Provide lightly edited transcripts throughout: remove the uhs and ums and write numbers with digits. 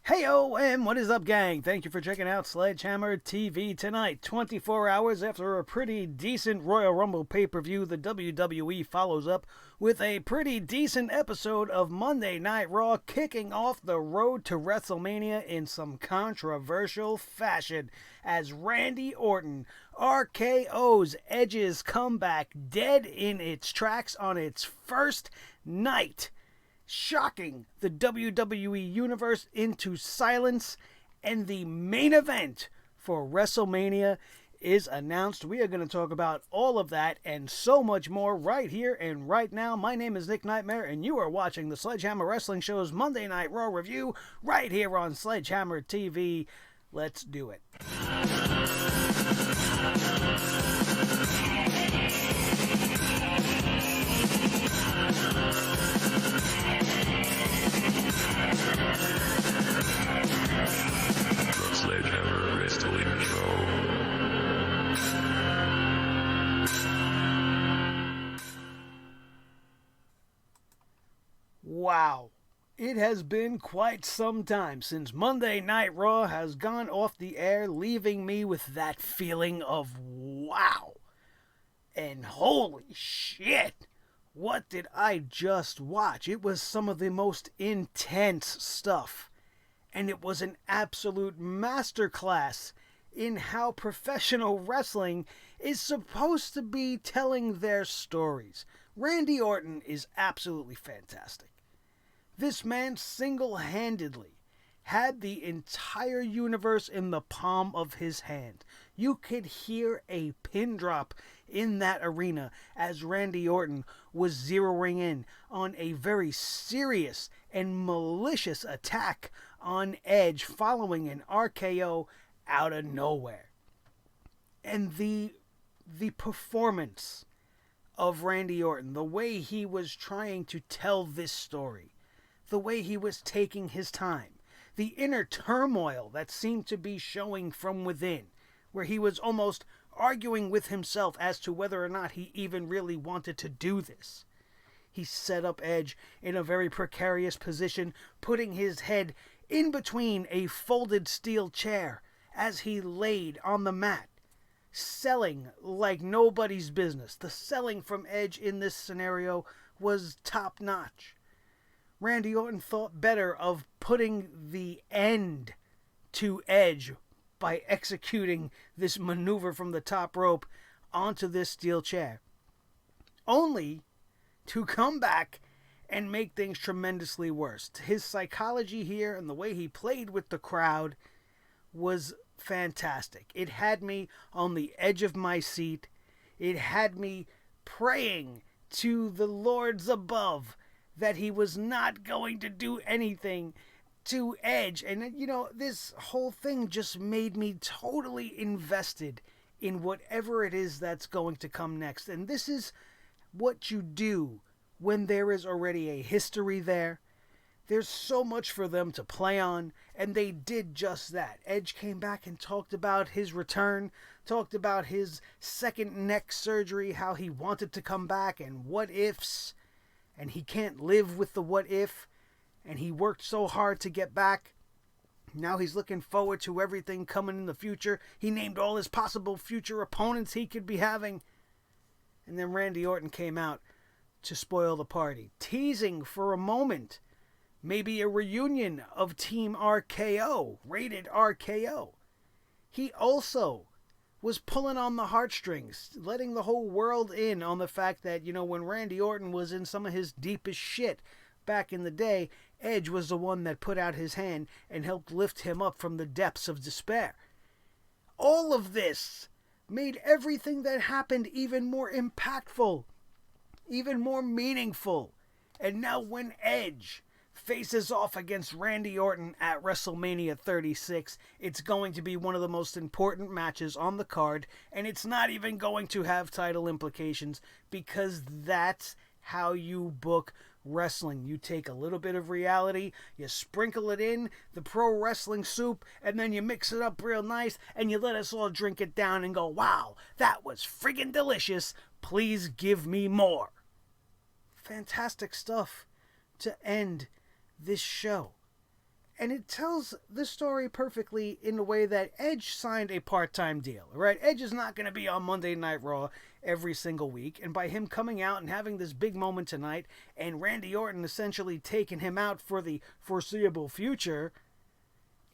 Hey-O, what is up, gang? Thank you for checking out Sledgehammer TV tonight. 24 hours after a pretty decent Royal Rumble pay-per-view, the WWE follows up with a pretty decent episode of Monday Night Raw, kicking off the road to WrestleMania in some controversial fashion as Randy Orton RKO's Edge's comeback dead in its tracks on its first night, shocking the WWE Universe into silence, and the main event for WrestleMania is announced. We are going to talk about all of that and so much more right here and right now. My name is Nick Nightmare, and you are watching the Sledgehammer Wrestling Show's Monday Night Raw review right here on Sledgehammer TV. Let's do it. Sledgehammer Wrestling Show. Wow. It has been quite some time since Monday Night Raw has gone off the air, leaving me with that feeling of wow. And holy shit, what did I just watch? It was some of the most intense stuff. And it was an absolute masterclass in how professional wrestling is supposed to be telling their stories. Randy Orton is absolutely fantastic. This man single-handedly had the entire universe in the palm of his hand. You could hear a pin drop in that arena as Randy Orton was zeroing in on a very serious and malicious attack on Edge following an RKO out of nowhere. And the performance of Randy Orton, the way he was trying to tell this story, the way he was taking his time, the inner turmoil that seemed to be showing from within, where he was almost arguing with himself as to whether or not he even really wanted to do this. He set up Edge in a very precarious position, putting his head in between a folded steel chair as he laid on the mat, selling like nobody's business. The selling from Edge in this scenario was top-notch. Randy Orton thought better of putting the end to Edge by executing this maneuver from the top rope onto this steel chair, only to come back and make things tremendously worse. His psychology here and the way he played with the crowd was fantastic. It had me on the edge of my seat. It had me praying to the lords above that he was not going to do anything to Edge. And, you know, this whole thing just made me totally invested in whatever it is that's going to come next. And this is what you do when there is already a history there. There's so much for them to play on, and they did just that. Edge came back and talked about his return, talked about his second neck surgery, how he wanted to come back, and what ifs, and he can't live with the what if, and he worked so hard to get back. Now he's looking forward to everything coming in the future. He named all his possible future opponents he could be having. And then Randy Orton came out to spoil the party, teasing for a moment maybe a reunion of Team RKO, rated RKO. He also was pulling on the heartstrings, letting the whole world in on the fact that, you know, when Randy Orton was in some of his deepest shit back in the day, Edge was the one that put out his hand and helped lift him up from the depths of despair. All of this made everything that happened even more impactful, even more meaningful. And now when Edge faces off against Randy Orton at WrestleMania 36, it's going to be one of the most important matches on the card, and it's not even going to have title implications, because that's how you book wrestling. You take a little bit of reality, you sprinkle it in the pro wrestling soup, and then you mix it up real nice, and you let us all drink it down and go, wow, that was friggin' delicious, please give me more. Fantastic stuff to end this show. And it tells the story perfectly in the way that Edge signed a part-time deal, right? Edge is not going to be on Monday Night Raw every single week. And by him coming out and having this big moment tonight and Randy Orton essentially taking him out for the foreseeable future,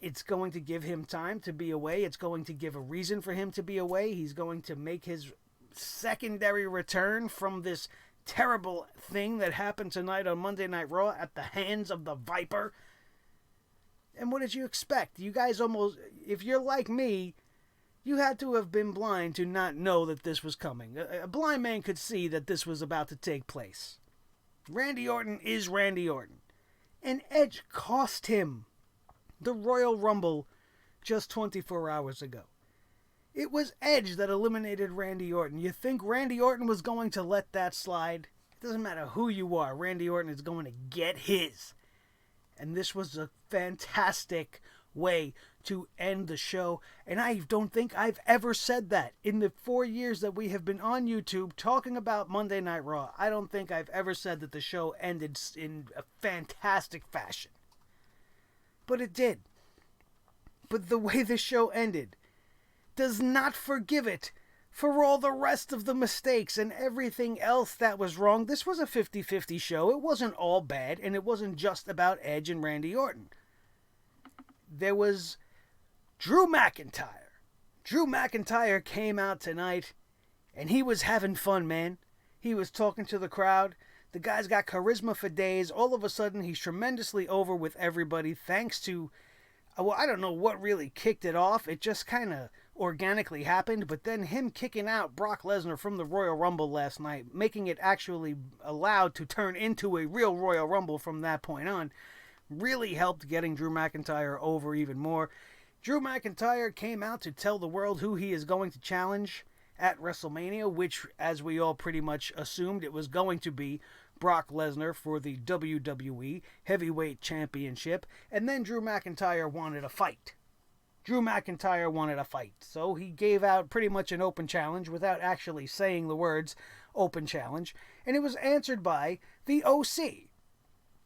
it's going to give him time to be away. It's going to give a reason for him to be away. He's going to make his secondary return from this terrible thing that happened tonight on Monday Night Raw at the hands of the Viper. And what did you expect? You guys almost, if you're like me, you had to have been blind to not know that this was coming. A blind man could see that this was about to take place. Randy Orton is Randy Orton. And Edge cost him the Royal Rumble just 24 hours ago. It was Edge that eliminated Randy Orton. You think Randy Orton was going to let that slide? It doesn't matter who you are. Randy Orton is going to get his. And this was a fantastic way to end the show. And I don't think I've ever said that. In the 4 years that we have been on YouTube talking about Monday Night Raw, I don't think I've ever said that the show ended in a fantastic fashion. But it did. But the way the show ended does not forgive it for all the rest of the mistakes and everything else that was wrong. This was a 50-50 show. It wasn't all bad, and it wasn't just about Edge and Randy Orton. There was Drew McIntyre. Drew McIntyre came out tonight, and he was having fun, man. He was talking to the crowd. The guy's got charisma for days. All of a sudden, he's tremendously over with everybody thanks to, well, I don't know what really kicked it off. It just kind of organically happened, but then him kicking out Brock Lesnar from the Royal Rumble last night, making it actually allowed to turn into a real Royal Rumble from that point on, really helped getting Drew McIntyre over even more. Drew McIntyre came out to tell the world who he is going to challenge at WrestleMania, which, as we all pretty much assumed, it was going to be Brock Lesnar for the WWE Heavyweight Championship, and then Drew McIntyre wanted a fight. So he gave out pretty much an open challenge without actually saying the words open challenge, and it was answered by the OC.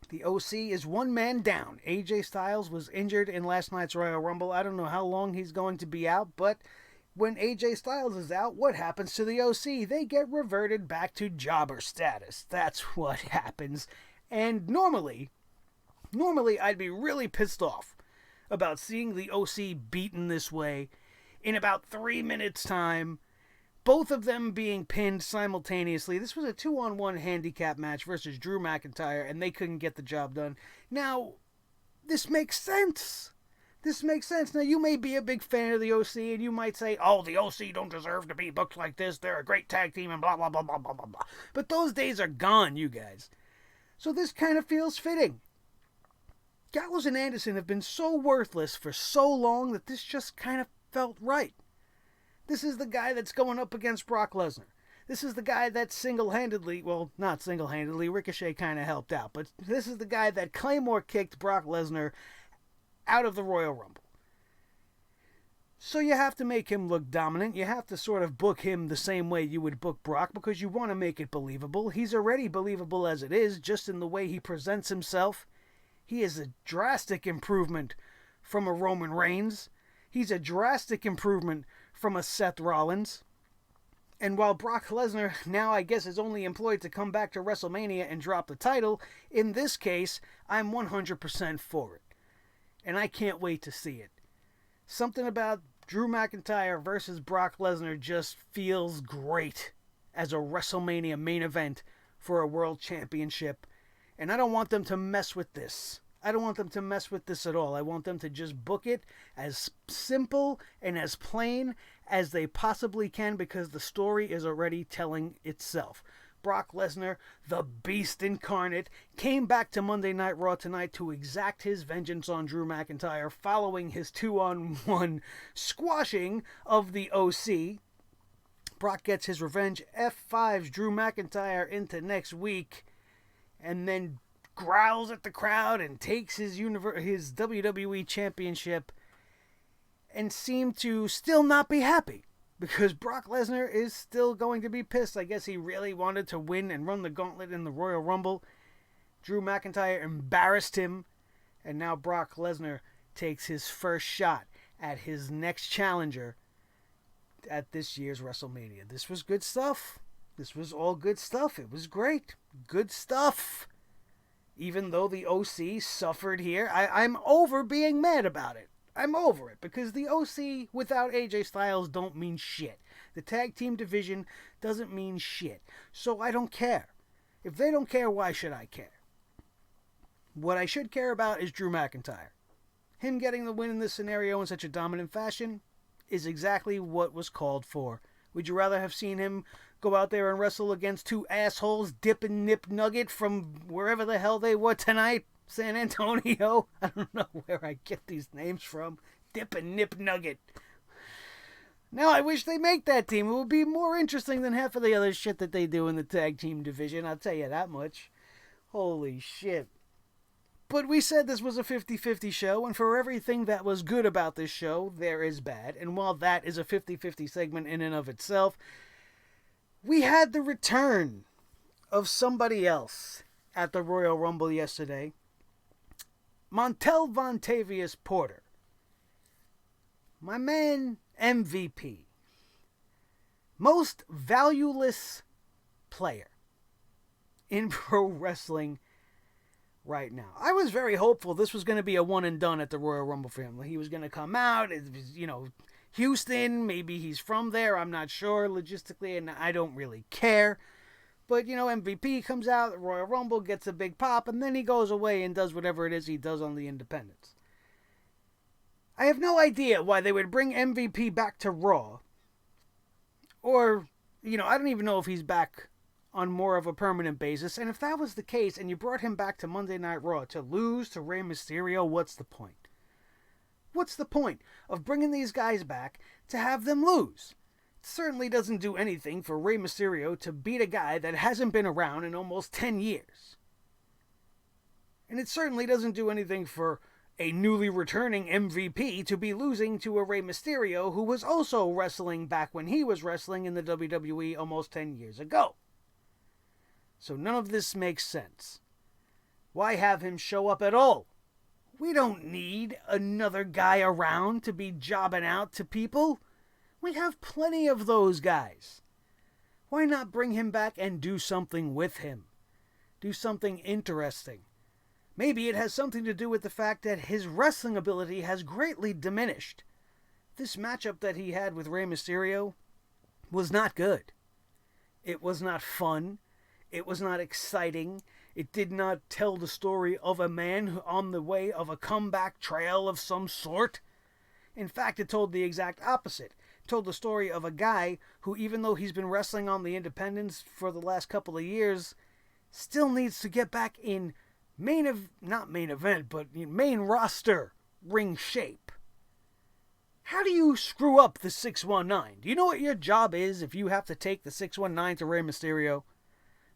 The OC is one man down. AJ Styles was injured in last night's Royal Rumble. I don't know how long he's going to be out, but when AJ Styles is out, what happens to the OC? They get reverted back to jobber status. That's what happens. And normally I'd be really pissed off about seeing the OC beaten this way in about 3 minutes' time. Both of them being pinned simultaneously. This was a 2-on-1 handicap match versus Drew McIntyre, and they couldn't get the job done. Now, this makes sense. Now, you may be a big fan of the OC, and you might say, oh, the OC don't deserve to be booked like this. They're a great tag team, and blah, blah, blah, blah, blah, blah, blah. But those days are gone, you guys. So this kind of feels fitting. Gallows and Anderson have been so worthless for so long that this just kind of felt right. This is the guy that's going up against Brock Lesnar. This is the guy that single-handedly, well, not single-handedly, Ricochet kind of helped out, but this is the guy that Claymore kicked Brock Lesnar out of the Royal Rumble. So you have to make him look dominant. You have to sort of book him the same way you would book Brock because you want to make it believable. He's already believable as it is, just in the way he presents himself. He is a drastic improvement from a Roman Reigns. He's a drastic improvement from a Seth Rollins. And while Brock Lesnar now, I guess, is only employed to come back to WrestleMania and drop the title, in this case, I'm 100% for it. And I can't wait to see it. Something about Drew McIntyre versus Brock Lesnar just feels great as a WrestleMania main event for a world championship. And I don't want them to mess with this. I don't want them to mess with this at all. I want them to just book it as simple and as plain as they possibly can because the story is already telling itself. Brock Lesnar, the beast incarnate, came back to Monday Night Raw tonight to exact his vengeance on Drew McIntyre following his 2-on-1 squashing of the OC. Brock gets his revenge, F5s Drew McIntyre into next week, and then growls at the crowd and takes his WWE Championship and seemed to still not be happy because Brock Lesnar is still going to be pissed. I guess he really wanted to win and run the gauntlet in the Royal Rumble. Drew McIntyre embarrassed him And now Brock Lesnar takes his first shot at his next challenger at this year's WrestleMania. This was good stuff. This was all good stuff. It was great. Good stuff. Even though the OC suffered here, I'm over being mad about it. I'm over it because the OC without AJ Styles don't mean shit. The tag team division doesn't mean shit. So I don't care. If they don't care, why should I care? What I should care about is Drew McIntyre. Him getting the win in this scenario in such a dominant fashion is exactly what was called for. Would you rather have seen him go out there and wrestle against two assholes, Dip and Nip Nugget from wherever the hell they were tonight? San Antonio? I don't know where I get these names from. Dip and Nip Nugget. Now I wish they make that team. It would be more interesting than half of the other shit that they do in the tag team division. I'll tell you that much. Holy shit. But we said this was a 50-50 show, and for everything that was good about this show, there is bad. And while that is a 50-50 segment in and of itself, we had the return of somebody else at the Royal Rumble yesterday. Montel Vontavious Porter. My man MVP. Most valueless player in pro wrestling right now. I was very hopeful this was going to be a one and done at the Royal Rumble family. He was going to come out, it was, Houston, maybe he's from there, I'm not sure logistically, and I don't really care. But, MVP comes out, the Royal Rumble gets a big pop, and then he goes away and does whatever it is he does on the independents. I have no idea why they would bring MVP back to Raw. Or, I don't even know if he's back on more of a permanent basis. And if that was the case, and you brought him back to Monday Night Raw to lose to Rey Mysterio, what's the point? What's the point of bringing these guys back to have them lose? It certainly doesn't do anything for Rey Mysterio to beat a guy that hasn't been around in almost 10 years. And it certainly doesn't do anything for a newly returning MVP to be losing to a Rey Mysterio who was also wrestling back when he was wrestling in the WWE almost 10 years ago. So none of this makes sense. Why have him show up at all? We don't need another guy around to be jobbing out to people. We have plenty of those guys. Why not bring him back and do something with him? Do something interesting. Maybe it has something to do with the fact that his wrestling ability has greatly diminished. This matchup that he had with Rey Mysterio was not good. It was not fun. It was not exciting. It did not tell the story of a man on the way of a comeback trail of some sort. In fact, it told the exact opposite. It told the story of a guy who, even though he's been wrestling on the independents for the last couple of years, still needs to get back in main roster ring shape. How do you screw up the 619? Do you know what your job is if you have to take the 619 to Rey Mysterio?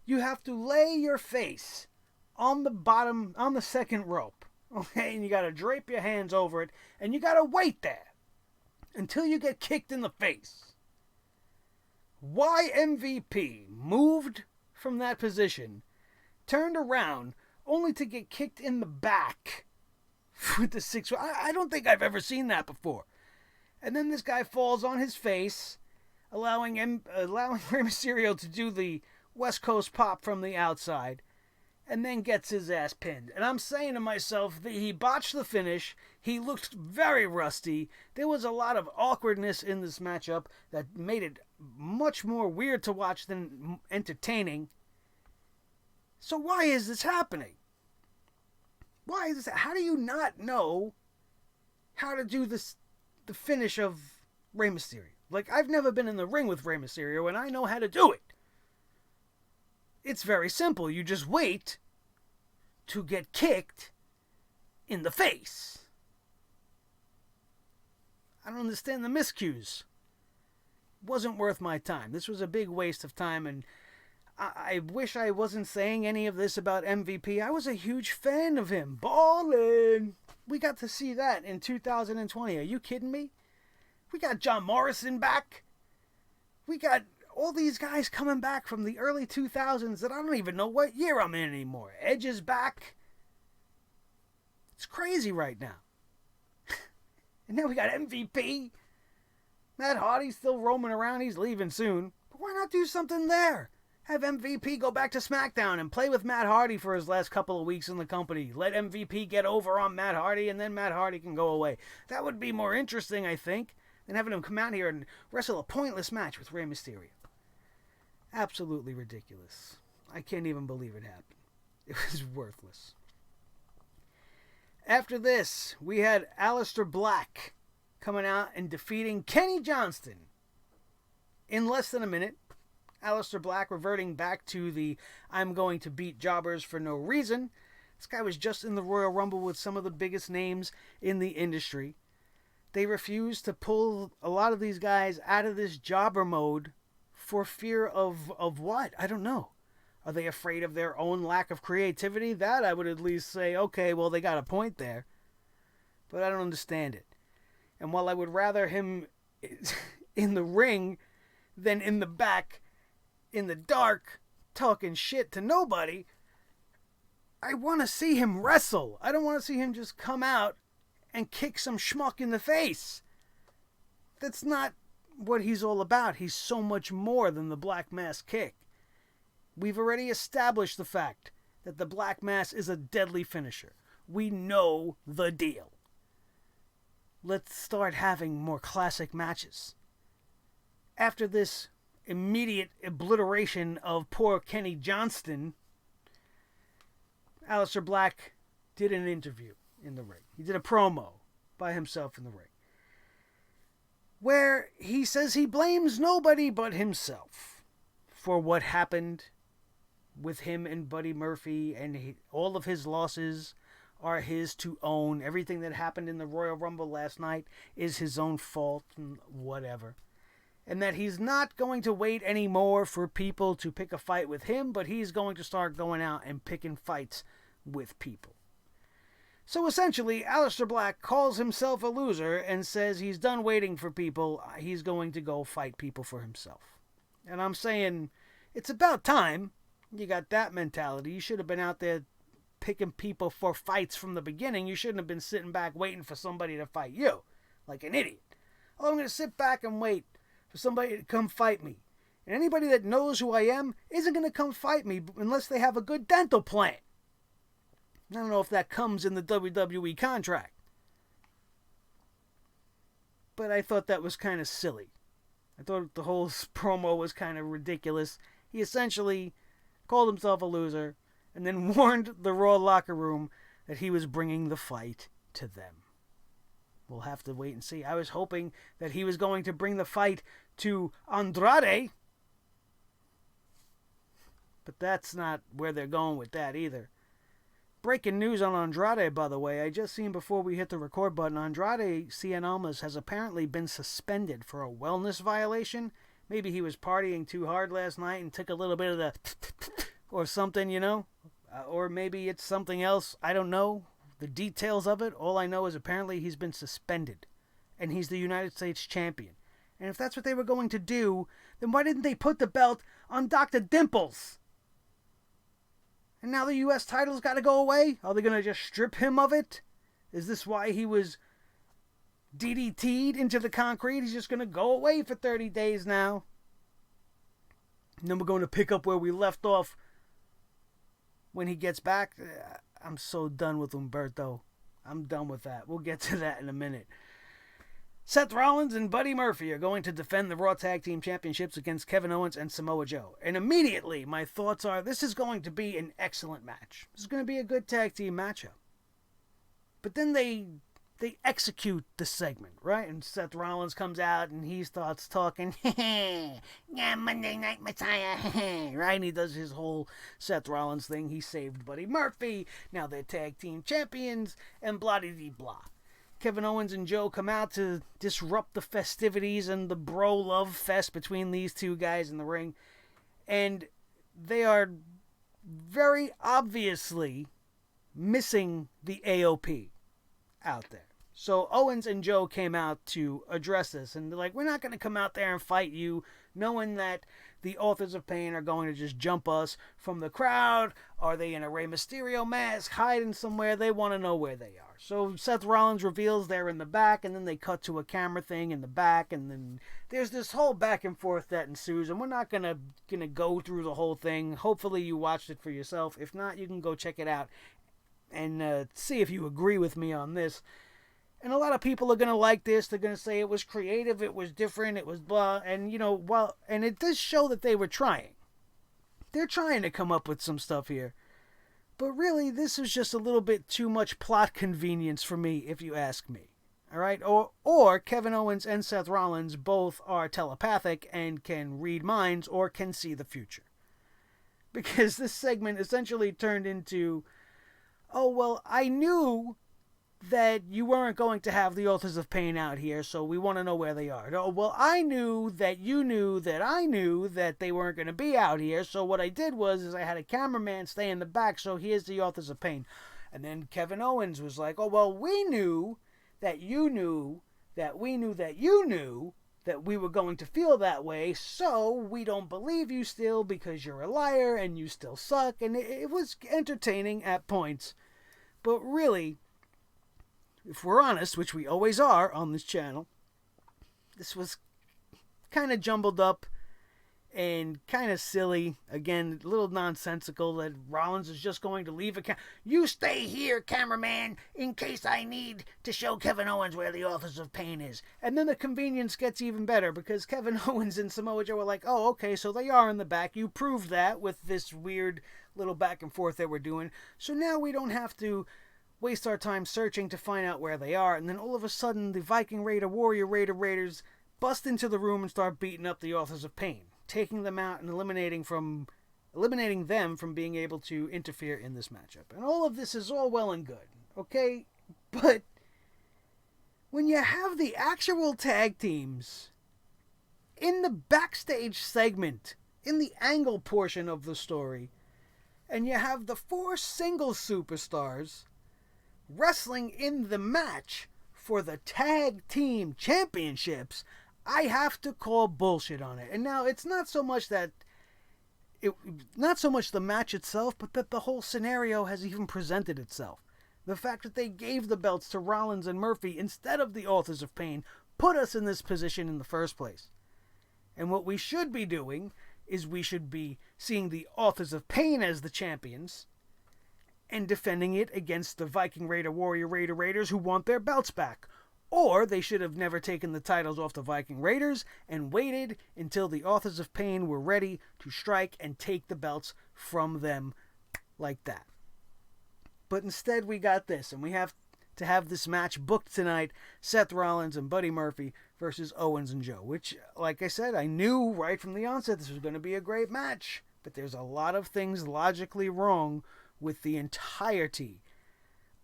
You have to lay your face on the bottom, on the second rope, okay? And you got to drape your hands over it, and you got to wait there until you get kicked in the face. Why MVP moved from that position, turned around, only to get kicked in the back with the 6. I don't think I've ever seen that before. And then this guy falls on his face, allowing Rey Mysterio to do the West Coast pop from the outside, and then gets his ass pinned. And I'm saying to myself that he botched the finish. He looked very rusty. There was a lot of awkwardness in this matchup that made it much more weird to watch than entertaining. So why is this happening? Why is this? How do you not know how to do this, the finish of Rey Mysterio? Like, I've never been in the ring with Rey Mysterio, and I know how to do it. It's very simple. You just wait to get kicked in the face. I don't understand the miscues. It wasn't worth my time. This was a big waste of time, and I wish I wasn't saying any of this about MVP. I was a huge fan of him. Ballin'. We got to see that in 2020. Are you kidding me? We got John Morrison back. We got all these guys coming back from the early 2000s that I don't even know what year I'm in anymore. Edge is back. It's crazy right now. And now we got MVP. Matt Hardy's still roaming around. He's leaving soon. But why not do something there? Have MVP go back to SmackDown and play with Matt Hardy for his last couple of weeks in the company. Let MVP get over on Matt Hardy, and then Matt Hardy can go away. That would be more interesting, I think, than having him come out here and wrestle a pointless match with Rey Mysterio. Absolutely ridiculous. I can't even believe it happened. It was worthless. After this, we had Alistair Black coming out and defeating Kenny Johnston in less than a minute. Alistair Black reverting back to the I'm going to beat jobbers for no reason. This guy was just in the Royal Rumble with some of the biggest names in the industry. They refused to pull a lot of these guys out of this jobber mode for fear of what? I don't know. Are they afraid of their own lack of creativity? That I would at least say, okay, well, they got a point there. But I don't understand it. And while I would rather him in the ring than in the back, in the dark, talking shit to nobody, I want to see him wrestle. I don't want to see him just come out and kick some schmuck in the face. That's not what he's all about. He's so much more than the Black Mass kick. We've already established the fact that the Black Mass is a deadly finisher. We know the deal. Let's start having more classic matches. After this immediate obliteration of poor Kenny Johnston, Alistair Black did an interview in the ring. He did a promo by himself in the ring, where he says he blames nobody but himself for what happened with him and Buddy Murphy, and all of his losses are his to own. Everything that happened in the Royal Rumble last night is his own fault and whatever. And that he's not going to wait anymore for people to pick a fight with him, but he's going to start going out and picking fights with people. So essentially, Alistair Black calls himself a loser and says he's done waiting for people. He's going to go fight people for himself. And I'm saying, it's about time you got that mentality. You should have been out there picking people for fights from the beginning. You shouldn't have been sitting back waiting for somebody to fight you like an idiot. Oh, I'm going to sit back and wait for somebody to come fight me. And anybody that knows who I am isn't going to come fight me unless they have a good dental plan. I don't know if that comes in the WWE contract. But I thought that was kind of silly. I thought the whole promo was kind of ridiculous. He essentially called himself a loser and then warned the Raw locker room that he was bringing the fight to them. We'll have to wait and see. I was hoping that he was going to bring the fight to Andrade. But that's not where they're going with that either. Breaking news on Andrade, by the way. I just seen before we hit the record button, Andrade Cien Almas has apparently been suspended for a wellness violation. Maybe he was partying too hard last night and took a little bit of the or something, you know? Or maybe it's something else. I don't know the details of it. All I know is apparently he's been suspended. And he's the United States champion. And if that's what they were going to do, then why didn't they put the belt on Dr. Dimples? And now the U.S. title's got to go away? Are they going to just strip him of it? Is this why he was DDT'd into the concrete? He's just going to go away for 30 days now. And then we're going to pick up where we left off when he gets back. I'm so done with Umberto. I'm done with that. We'll get to that in a minute. Seth Rollins and Buddy Murphy are going to defend the Raw Tag Team Championships against Kevin Owens and Samoa Joe. And immediately, my thoughts are, this is going to be an excellent match. This is going to be a good tag team matchup. But then they execute the segment, right? And Seth Rollins comes out and he starts talking, yeah, Monday Night Messiah, right? And he does his whole Seth Rollins thing. He saved Buddy Murphy. Now they're tag team champions and blah-de-dee-blah. Kevin Owens and Joe come out to disrupt the festivities and the bro love fest between these two guys in the ring. And they are very obviously missing the AOP out there. So Owens and Joe came out to address this, and they're like, we're not going to come out there and fight you, knowing that the Authors of Pain are going to just jump us from the crowd. Are they in a Rey Mysterio mask, hiding somewhere? They want to know where they are. So Seth Rollins reveals they're in the back, and then they cut to a camera thing in the back, and then there's this whole back and forth that ensues, and we're not gonna go through the whole thing. Hopefully you watched it for yourself. If not, you can go check it out and see if you agree with me on this. And a lot of people are going to like this. They're going to say it was creative, it was different, it was blah. And, and it does show that they were trying. They're trying to come up with some stuff here. But really, this is just a little bit too much plot convenience for me, if you ask me. All right? Or Kevin Owens and Seth Rollins both are telepathic and can read minds or can see the future. Because this segment essentially turned into, oh, well, I knew that you weren't going to have the Authors of Pain out here, so we want to know where they are. Oh, well, I knew that you knew that I knew that they weren't going to be out here, so what I did was I had a cameraman stay in the back, so here's the Authors of Pain. And then Kevin Owens was like, oh, well, we knew that you knew that we knew that you knew that we were going to feel that way, so we don't believe you still because you're a liar and you still suck. And it was entertaining at points, but really, if we're honest, which we always are on this channel, this was kind of jumbled up and kind of silly. Again, a little nonsensical that Rollins is just going to leave you stay here, cameraman, in case I need to show Kevin Owens where the Authors of Pain is. And then the convenience gets even better because Kevin Owens and Samoa Joe were like, oh, okay, so they are in the back. You proved that with this weird little back and forth that we're doing. So now we don't have to waste our time searching to find out where they are. And then all of a sudden, the Viking Raider Warrior Raiders bust into the room and start beating up the Authors of Pain, taking them out and eliminating them from being able to interfere in this matchup. And all of this is all well and good, okay? But when you have the actual tag teams in the backstage segment, in the angle portion of the story, and you have the 4 single superstars wrestling in the match for the tag team championships, I have to call bullshit on it. And now it's not so much the match itself, but that the whole scenario has even presented itself. The fact that they gave the belts to Rollins and Murphy instead of the Authors of Pain put us in this position in the first place. And what we should be doing is we should be seeing the Authors of Pain as the champions and defending it against the Viking Raider Warrior Raiders who want their belts back. Or they should have never taken the titles off the Viking Raiders and waited until the Authors of Pain were ready to strike and take the belts from them like that. But instead we got this, and we have to have this match booked tonight, Seth Rollins and Buddy Murphy versus Owens and Joe, which, like I said, I knew right from the onset this was going to be a great match. But there's a lot of things logically wrong with the entirety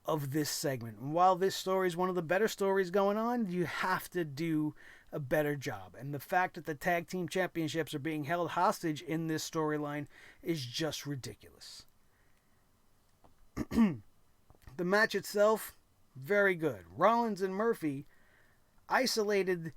of this segment. And while this story is one of the better stories going on, you have to do a better job. And the fact that the tag team championships are being held hostage in this storyline is just ridiculous. The match itself, very good. Rollins and Murphy isolated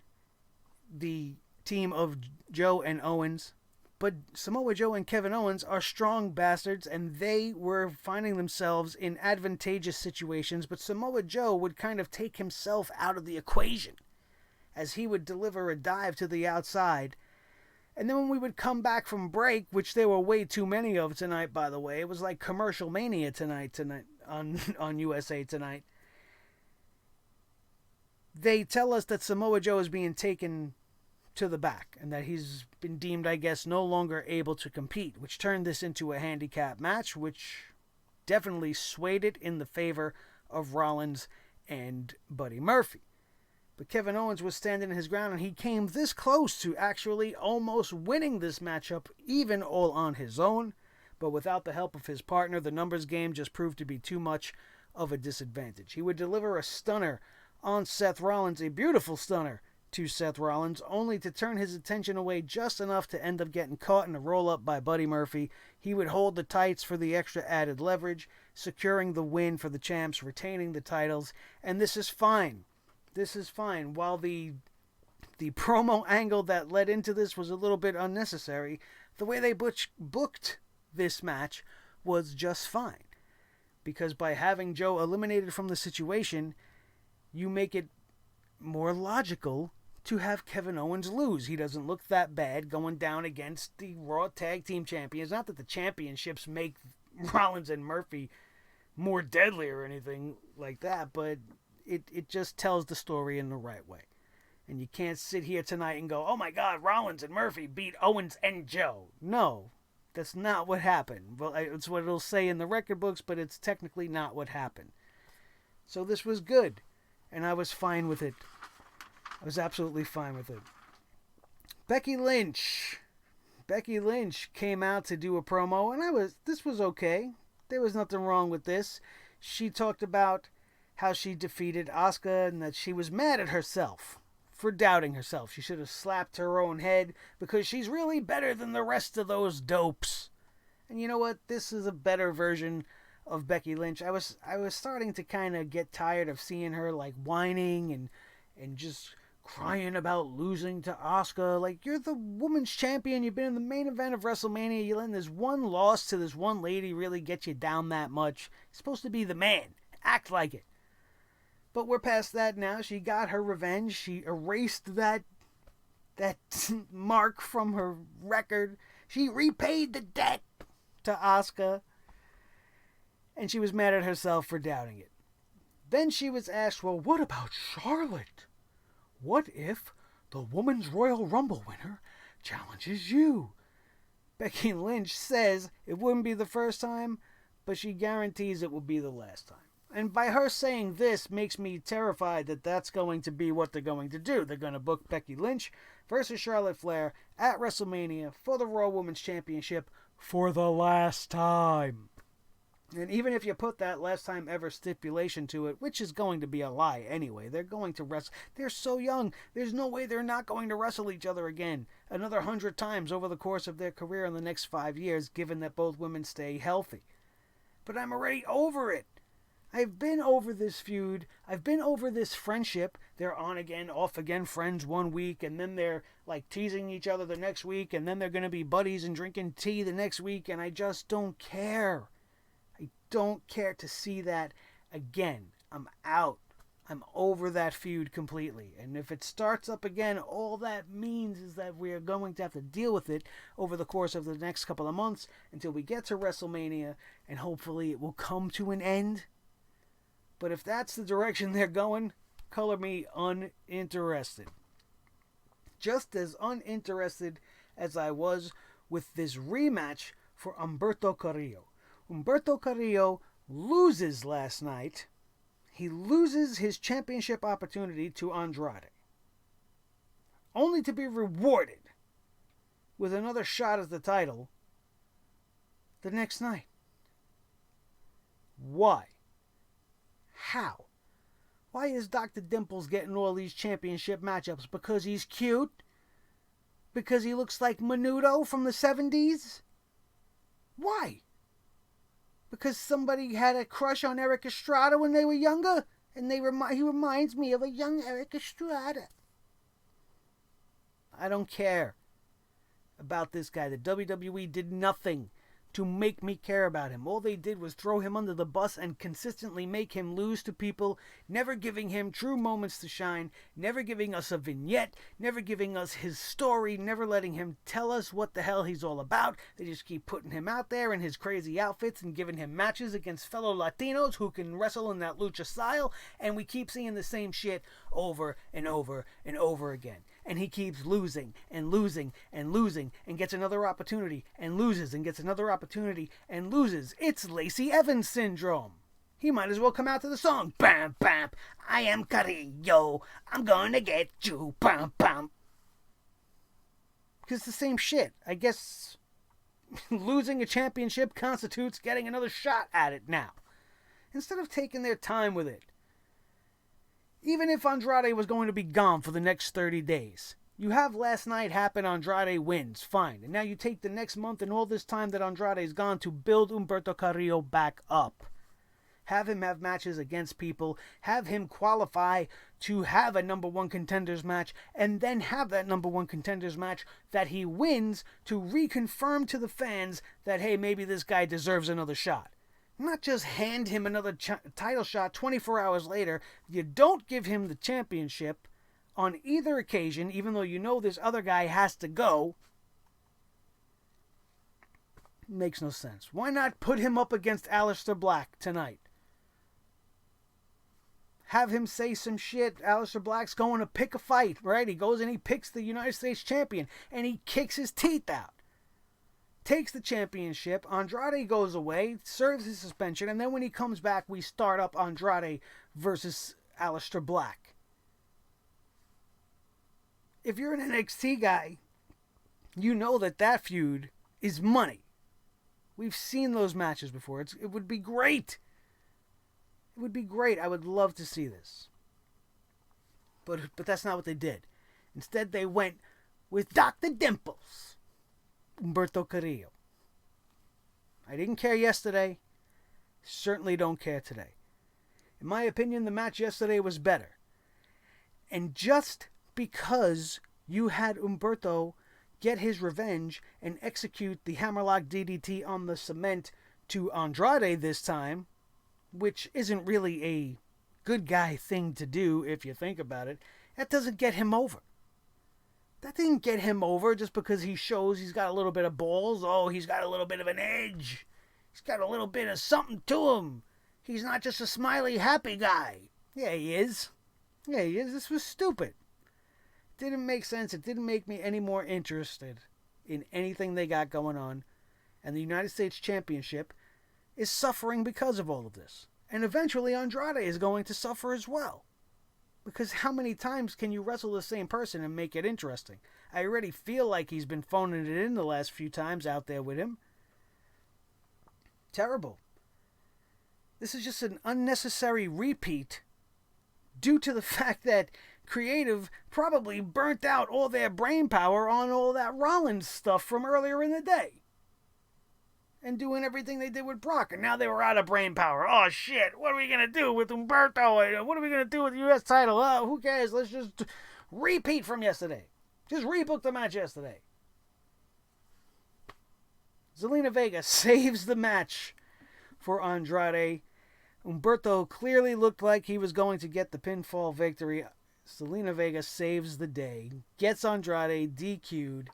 the team of Joe and Owens, but Samoa Joe and Kevin Owens are strong bastards, and they were finding themselves in advantageous situations, but Samoa Joe would kind of take himself out of the equation as he would deliver a dive to the outside. And then when we would come back from break, which there were way too many of tonight, by the way, it was like commercial mania tonight on USA Tonight. They tell us that Samoa Joe is being taken to the back and that he's been deemed, I guess, no longer able to compete, which turned this into a handicap match, which definitely swayed it in the favor of Rollins and Buddy Murphy. But Kevin Owens was standing his ground, and he came this close to actually almost winning this matchup, even all on his own. But without the help of his partner, the numbers game just proved to be too much of a disadvantage. He would deliver a stunner on Seth Rollins, a beautiful stunner to Seth Rollins, only to turn his attention away just enough to end up getting caught in a roll-up by Buddy Murphy. He would hold the tights for the extra added leverage. securing the win for the champs, retaining the titles, and this is fine. This is fine. While the promo angle that led into this was a little bit unnecessary, the way they booked this match was just fine. Because by having Joe eliminated from the situation, you make it more logical to have Kevin Owens lose. He doesn't look that bad going down against the Raw Tag Team Champions. Not that the championships make Rollins and Murphy more deadly or anything like that, but it just tells the story in the right way. And you can't sit here tonight and go, oh my God, Rollins and Murphy beat Owens and Joe. No, that's not what happened. Well, it's what it'll say in the record books, but it's technically not what happened. So this was good, and I was fine with it. I was absolutely fine with it. Becky Lynch came out to do a promo, and this was okay. There was nothing wrong with this. She talked about how she defeated Asuka and that she was mad at herself for doubting herself. She should have slapped her own head because she's really better than the rest of those dopes. And you know what? This is a better version of Becky Lynch. I was starting to kind of get tired of seeing her like whining and just crying about losing to Asuka. Like, you're the women's champion. You've been in the main event of WrestleMania. You're letting this one loss to this one lady really get you down that much. You're supposed to be the man. Act like it. But we're past that now. She got her revenge. She erased that mark from her record. She repaid the debt to Asuka. And she was mad at herself for doubting it. Then she was asked, well, what about Charlotte? What if the Women's Royal Rumble winner challenges you? Becky Lynch says it wouldn't be the first time, but she guarantees it will be the last time. And by her saying this makes me terrified that that's going to be what they're going to do. They're going to book Becky Lynch versus Charlotte Flair at WrestleMania for the Raw Women's Championship for the last time. And even if you put that last time ever stipulation to it, which is going to be a lie anyway, they're going to wrestle. They're so young. There's no way they're not going to wrestle each other again another 100 times over the course of their career in the next 5 years, given that both women stay healthy. But I'm already over it. I've been over this feud. I've been over this friendship. They're on again, off again friends one week, and then they're like teasing each other the next week, and then they're going to be buddies and drinking tea the next week, and I just don't care. I don't care to see that again. I'm out. I'm over that feud completely. And if it starts up again, all that means is that we are going to have to deal with it over the course of the next couple of months until we get to WrestleMania, and hopefully it will come to an end. But if that's the direction they're going, color me uninterested. Just as uninterested as I was with this rematch for Umberto Carrillo. Umberto Carrillo loses last night. He loses his championship opportunity to Andrade, only to be rewarded with another shot at the title the next night. Why? How? Why is Dr. Dimples getting all these championship matchups? Because he's cute? Because he looks like Menudo from the 70s? Why? Because somebody had a crush on Eric Estrada when they were younger? And he reminds me of a young Eric Estrada. I don't care about this guy. The WWE did nothing to make me care about him. All they did was throw him under the bus and consistently make him lose to people, never giving him true moments to shine, never giving us a vignette, never giving us his story, never letting him tell us what the hell he's all about. They just keep putting him out there in his crazy outfits and giving him matches against fellow Latinos who can wrestle in that lucha style, and we keep seeing the same shit over and over and over again. And he keeps losing and losing and losing and gets another opportunity and loses and gets another opportunity and loses. It's Lacey Evans syndrome. He might as well come out to the song. Bam, bam, I am Carrillo. I'm going to get you. Bam, bam. Because it's the same shit. I guess losing a championship constitutes getting another shot at it now. Instead of taking their time with it. Even if Andrade was going to be gone for the next 30 days, you have last night happen, Andrade wins, fine. And now you take the next month and all this time that Andrade is gone to build Umberto Carrillo back up. have him have matches against people, have him qualify to have a number one contenders match, and then have that number one contenders match that he wins to reconfirm to the fans that, hey, maybe this guy deserves another shot. Not just hand him another title shot 24 hours later. You don't give him the championship on either occasion, even though you know this other guy has to go. Makes no sense. Why not put him up against Alistair Black tonight? Have him say some shit. Alistair Black's going to pick a fight, right? He goes and he picks the United States champion, and he kicks his teeth out. Takes the championship. Andrade goes away, serves his suspension, and then when he comes back, we start up Andrade versus Alistair Black. If you're an NXT guy, you know that feud is money. We've seen those matches before. It would be great. It would be great. I would love to see this. But that's not what they did. Instead, they went with Dr. Dimples, Umberto Carrillo. I didn't care yesterday. Certainly don't care today. In my opinion, the match yesterday was better. And just because you had Umberto get his revenge and execute the hammerlock DDT on the cement to Andrade this time, which isn't really a good guy thing to do if you think about it, that doesn't get him over. That didn't get him over just because he shows he's got a little bit of balls. Oh, he's got a little bit of an edge. He's got a little bit of something to him. He's not just a smiley, happy guy. Yeah, he is. Yeah, he is. This was stupid. Didn't make sense. It didn't make me any more interested in anything they got going on. And the United States Championship is suffering because of all of this. And eventually Andrade is going to suffer as well. Because how many times can you wrestle the same person and make it interesting? I already feel like he's been phoning it in the last few times out there with him. Terrible. This is just an unnecessary repeat due to the fact that Creative probably burnt out all their brain power on all that Rollins stuff from earlier in the day. And doing everything they did with Brock. And now they were out of brain power. Oh, shit. What are we going to do with Umberto? What are we going to do with the U.S. title? Who cares? Let's just repeat from yesterday. Just rebook the match yesterday. Zelina Vega saves the match for Andrade. Umberto clearly looked like he was going to get the pinfall victory. Zelina Vega saves the day. Gets Andrade DQ'd.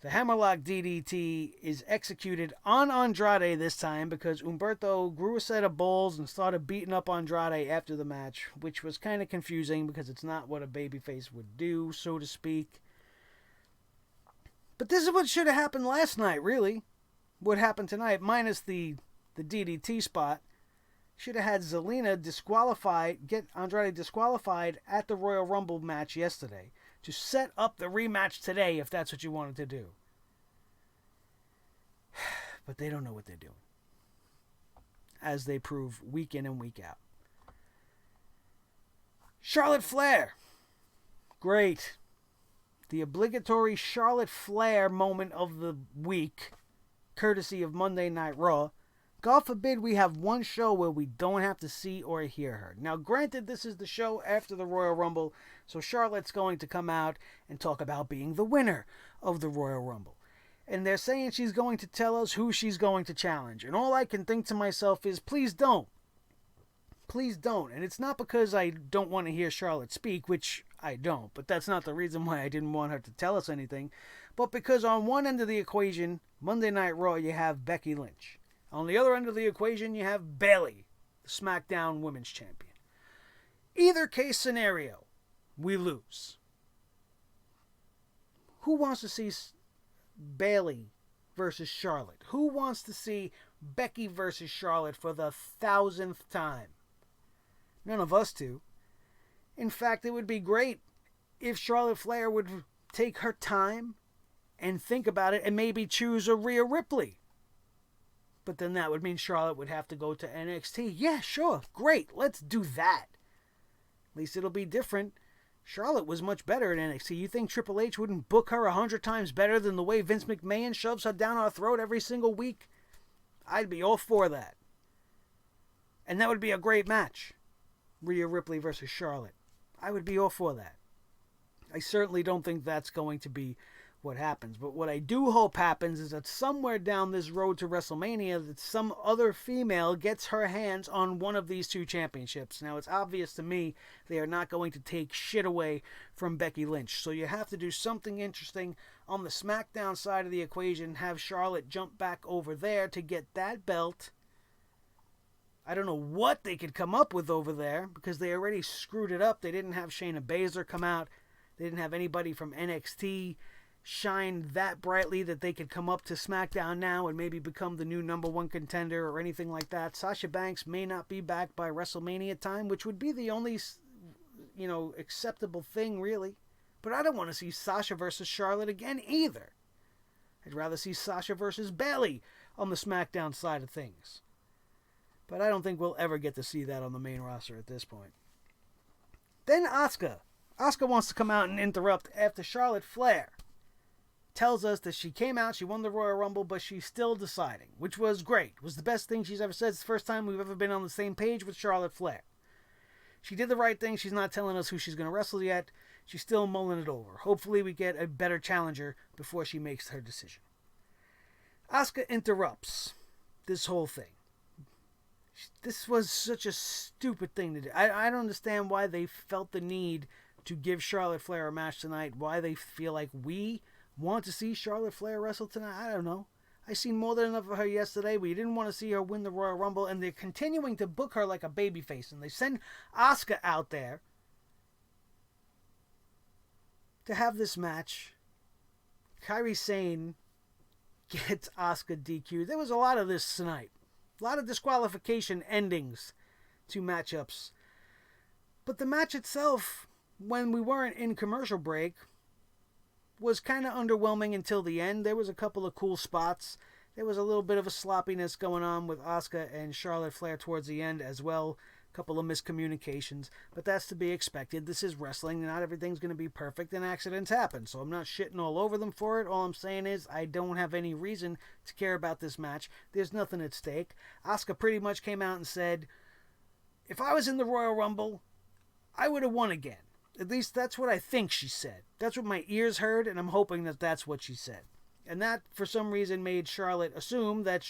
The hammerlock DDT is executed on Andrade this time because Umberto grew a set of balls and started beating up Andrade after the match, which was kind of confusing because it's not what a babyface would do, so to speak. But this is what should have happened last night, really. What happened tonight, minus the DDT spot. Should have had Zelina disqualified, get Andrade disqualified at the Royal Rumble match yesterday to set up the rematch today if that's what you wanted to do. But they don't know what they're doing, as they prove week in and week out. Charlotte Flair. Great. The obligatory Charlotte Flair moment of the week, courtesy of Monday Night Raw. God forbid we have one show where we don't have to see or hear her. Now, granted, this is the show after the Royal Rumble, so Charlotte's going to come out and talk about being the winner of the Royal Rumble. And they're saying she's going to tell us who she's going to challenge. And all I can think to myself is, please don't. Please don't. And it's not because I don't want to hear Charlotte speak, which I don't, but that's not the reason why I didn't want her to tell us anything. But because on one end of the equation, Monday Night Raw, you have Becky Lynch. On the other end of the equation, you have Bayley, the SmackDown Women's Champion. Either case scenario, we lose. Who wants to see Bayley versus Charlotte? Who wants to see Becky versus Charlotte for the 1000th time? None of us do. In fact, it would be great if Charlotte Flair would take her time and think about it and maybe choose a Rhea Ripley. But then that would mean Charlotte would have to go to NXT. Yeah, sure. Great. Let's do that. At least it'll be different. Charlotte was much better at NXT. You think Triple H wouldn't book her 100 times better than the way Vince McMahon shoves her down our throat every single week? I'd be all for that. And that would be a great match. Rhea Ripley versus Charlotte. I would be all for that. I certainly don't think that's going to be what happens. But what I do hope happens is that somewhere down this road to WrestleMania that some other female gets her hands on one of these two championships. Now, it's obvious to me they are not going to take shit away from Becky Lynch. So you have to do something interesting on the SmackDown side of the equation, have Charlotte jump back over there to get that belt. I don't know what they could come up with over there because they already screwed it up. They didn't have Shayna Baszler come out. They didn't have anybody from NXT shine that brightly that they could come up to SmackDown now and maybe become the new number one contender or anything like that. Sasha Banks may not be back by WrestleMania time, which would be the only, acceptable thing really. But I don't want to see Sasha versus Charlotte again either. I'd rather see Sasha versus Bayley on the SmackDown side of things. But I don't think we'll ever get to see that on the main roster at this point. Then Asuka. Asuka wants to come out and interrupt after Charlotte Flair tells us that she came out, she won the Royal Rumble, but she's still deciding, which was great. It was the best thing she's ever said. It's the first time we've ever been on the same page with Charlotte Flair. She did the right thing. She's not telling us who she's going to wrestle yet. She's still mulling it over. Hopefully we get a better challenger before she makes her decision. Asuka interrupts this whole thing. This was such a stupid thing to do. I don't understand why they felt the need to give Charlotte Flair a match tonight, why they feel like we want to see Charlotte Flair wrestle tonight. I don't know. I seen more than enough of her yesterday. We didn't want to see her win the Royal Rumble, and they're continuing to book her like a babyface, and they send Asuka out there to have this match. Kairi Sane gets Asuka DQ. There was a lot of this tonight. A lot of disqualification endings to matchups. But the match itself, when we weren't in commercial break, was kind of underwhelming until the end. There was a couple of cool spots. There was a little bit of a sloppiness going on with Asuka and Charlotte Flair towards the end as well. A couple of miscommunications. But that's to be expected. This is wrestling. Not everything's going to be perfect and accidents happen. So I'm not shitting all over them for it. All I'm saying is I don't have any reason to care about this match. There's nothing at stake. Asuka pretty much came out and said, if I was in the Royal Rumble, I would have won again. At least that's what I think she said. That's what my ears heard, and I'm hoping that that's what she said. And that, for some reason, made Charlotte assume that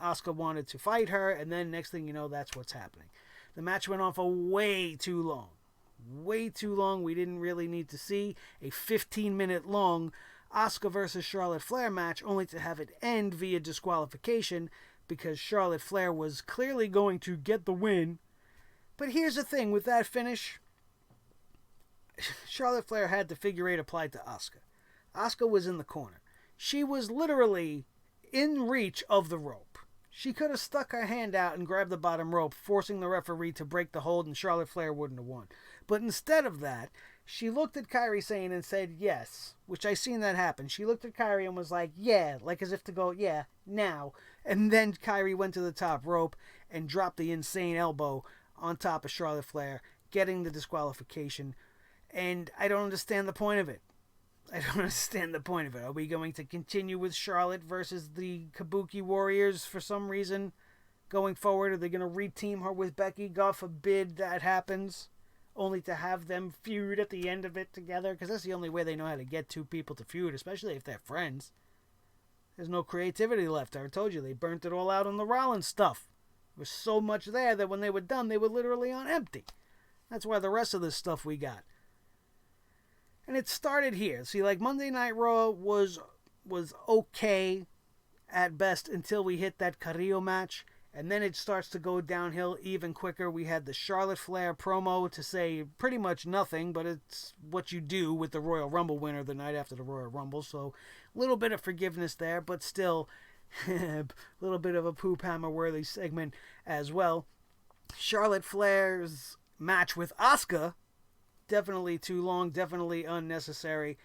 Asuka wanted to fight her, and then next thing you know, that's what's happening. The match went on for way too long. Way too long. We didn't really need to see a 15-minute long Asuka versus Charlotte Flair match, only to have it end via disqualification, because Charlotte Flair was clearly going to get the win. But here's the thing with that finish. Charlotte Flair had the figure eight applied to Asuka. Asuka was in the corner. She was literally in reach of the rope. She could have stuck her hand out and grabbed the bottom rope, forcing the referee to break the hold, and Charlotte Flair wouldn't have won. But instead of that, she looked at Kairi Sane and said yes, which I seen that happen. She looked at Kairi and was like, yeah, like as if to go, yeah, now. And then Kairi went to the top rope and dropped the insane elbow on top of Charlotte Flair, getting the disqualification. And I don't understand the point of it. I don't understand the point of it. Are we going to continue with Charlotte versus the Kabuki Warriors for some reason going forward? Are they going to reteam her with Becky? God forbid that happens. Only to have them feud at the end of it together. Because that's the only way they know how to get two people to feud, especially if they're friends. There's no creativity left. I told you, they burnt it all out on the Rollins stuff. There was so much there that when they were done, they were literally on empty. That's why the rest of this stuff we got. And it started here. See, like Monday Night Raw was okay at best until we hit that Carrillo match. And then it starts to go downhill even quicker. We had the Charlotte Flair promo to say pretty much nothing, but it's what you do with the Royal Rumble winner the night after the Royal Rumble. So a little bit of forgiveness there, but still a little bit of a poop hammer worthy segment as well. Charlotte Flair's match with Asuka, definitely too long, definitely unnecessary.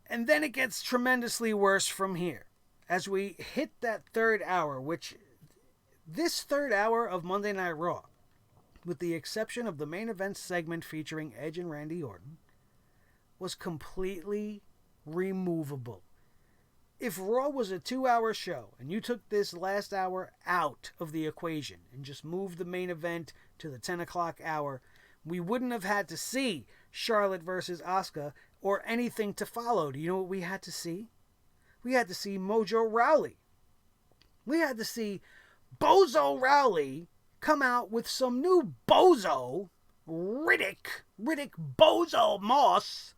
And then it gets tremendously worse from here. As we hit that third hour, which this third hour of Monday Night Raw, with the exception of the main event segment featuring Edge and Randy Orton, was completely removable. if Raw was a 2-hour show and you took this last hour out of the equation and just moved the main event to the 10 o'clock hour, we wouldn't have had to see Charlotte versus Asuka or anything to follow. Do you know what we had to see? We had to see Mojo Rawley. We had to see Bozo Rawley come out with some new bozo, Riddick Bozo Moss.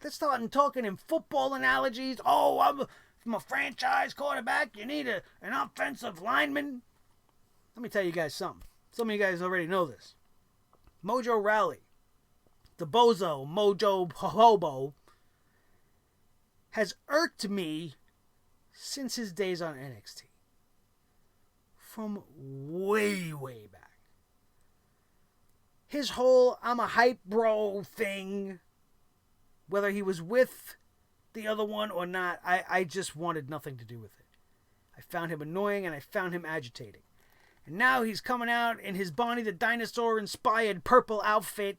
They're starting talking in football analogies. Oh, I'm a franchise quarterback. You need an offensive lineman. Let me tell you guys something. Some of you guys already know this. Mojo Rawley, the bozo, Mojo Hobo, has irked me since his days on NXT. From way back. His whole I'm a hype bro thing, whether he was with the other one or not, I just wanted nothing to do with it. I found him annoying and I found him agitating. And now he's coming out in his Bonnie the Dinosaur-inspired purple outfit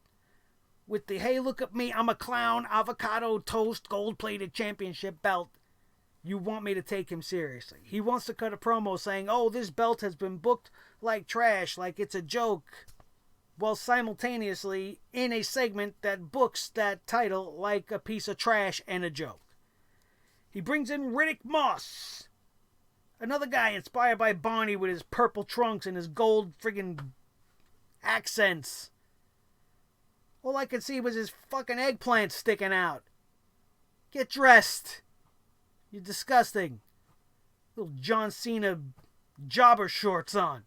with the, hey, look at me, I'm a clown, avocado toast, gold-plated championship belt. You want me to take him seriously. He wants to cut a promo saying, oh, this belt has been booked like trash, like it's a joke, while simultaneously in a segment that books that title like a piece of trash and a joke. He brings in Riddick Moss, another guy inspired by Barney with his purple trunks and his gold friggin' accents. All I could see was his fucking eggplant sticking out. Get dressed. You're disgusting. Little John Cena jobber shorts on.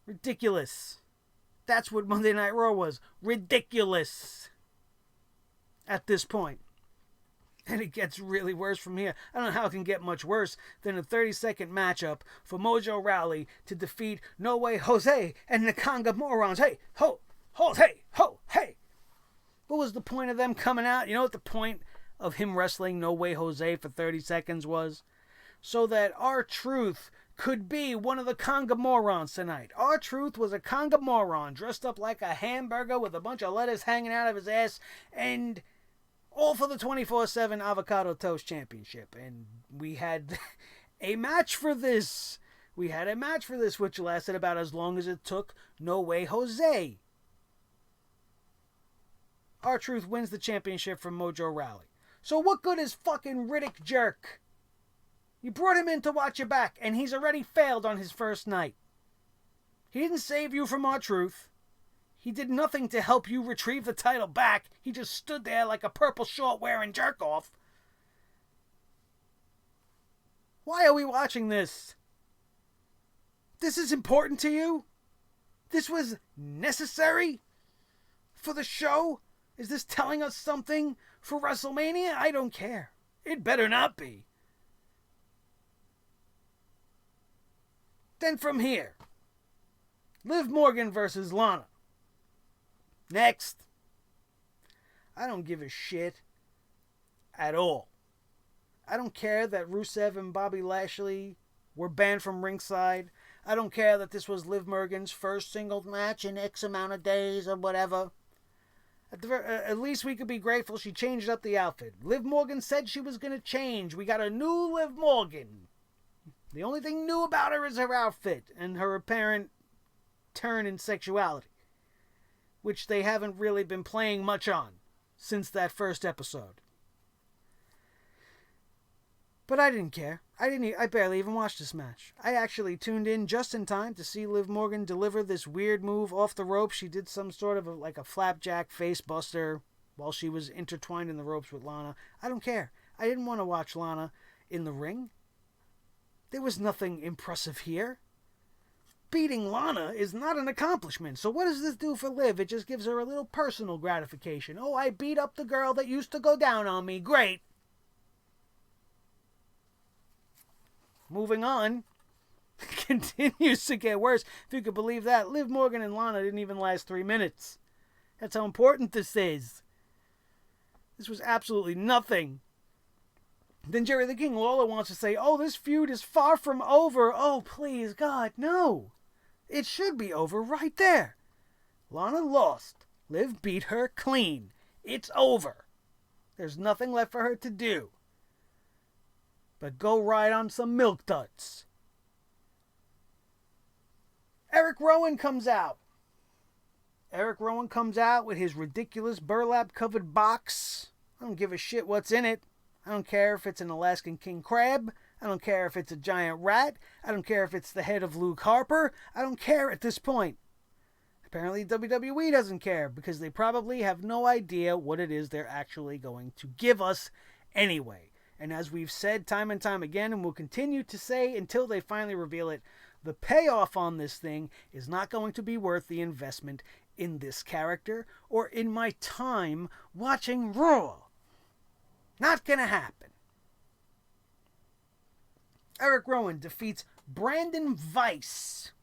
Ridiculous. That's what Monday Night Raw was. Ridiculous. At this point. And it gets really worse from here. I don't know how it can get much worse than a 30-second matchup for Mojo Rawley to defeat No Way Jose and the Conga Morons. Hey, ho, hey, ho, hey. What was the point of them coming out? You know what the point of him wrestling No Way Jose for 30 seconds was? So that R-Truth could be one of the Conga Morons tonight. R-Truth was a Conga Moron dressed up like a hamburger with a bunch of lettuce hanging out of his ass, and all for the 24/7 Avocado Toast Championship. And we had a match for this. We had a match for this, which lasted about as long as it took No Way Jose. R-Truth wins the championship from Mojo Rawley. So what good is fucking Riddick Jerk? You brought him in to watch your back, and he's already failed on his first night. He didn't save you from R-Truth. He did nothing to help you retrieve the title back. He just stood there like a purple short-wearing jerk-off. Why are we watching this? This is important to you? This was necessary for the show? Is this telling us something for WrestleMania? I don't care. It better not be. Then from here, Liv Morgan versus Lana. Next. I don't give a shit at all. I don't care that Rusev and Bobby Lashley were banned from ringside. I don't care that this was Liv Morgan's first singles match in X amount of days or whatever. At least we could be grateful she changed up the outfit. Liv Morgan said she was going to change. We got a new Liv Morgan. The only thing new about her is her outfit and her apparent turn in sexuality, which they haven't really been playing much on since that first episode. But I didn't care. I barely even watched this match. I actually tuned in just in time to see Liv Morgan deliver this weird move off the ropes. She did some sort of like a flapjack face buster while she was intertwined in the ropes with Lana. I don't care. I didn't want to watch Lana in the ring. There was nothing impressive here. Beating Lana is not an accomplishment. So what does this do for Liv? It just gives her a little personal gratification. Oh, I beat up the girl that used to go down on me. Great. Moving on. Continues to get worse. If you could believe that. Liv Morgan and Lana didn't even last 3 minutes. That's how important this is. This was absolutely nothing. Then Jerry the King Lawler wants to say, oh, this feud is far from over. Oh, please, God, no. It should be over right there. Lana lost. Liv beat her clean. It's over. There's nothing left for her to do. but go ride on some milk duds. Erick Rowan comes out. Erick Rowan comes out with his ridiculous burlap-covered box. I don't give a shit what's in it. I don't care if it's an Alaskan king crab. I don't care if it's a giant rat. I don't care if it's the head of Luke Harper. I don't care at this point. Apparently WWE doesn't care because they probably have no idea what it is they're actually going to give us anyway. And as we've said time and time again, and will continue to say until they finally reveal it, the payoff on this thing is not going to be worth the investment in this character or in my time watching Raw. Not gonna happen. Erick Rowan defeats Brandon Weiss.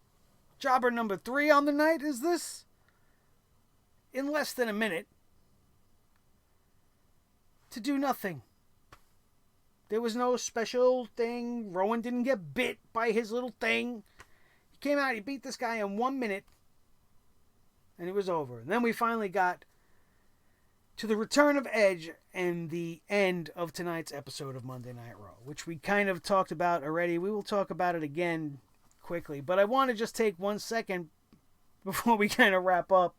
Jobber number 3 on the night, is this? In less than a minute. To do nothing. There was no special thing. Rowan didn't get bit by his little thing. He came out, he beat this guy in 1 minute. And it was over. And then we finally got to the return of Edge and the end of tonight's episode of Monday Night Raw, which we kind of talked about already. We will talk about it again quickly. But I want to just take 1 second before we kind of wrap up.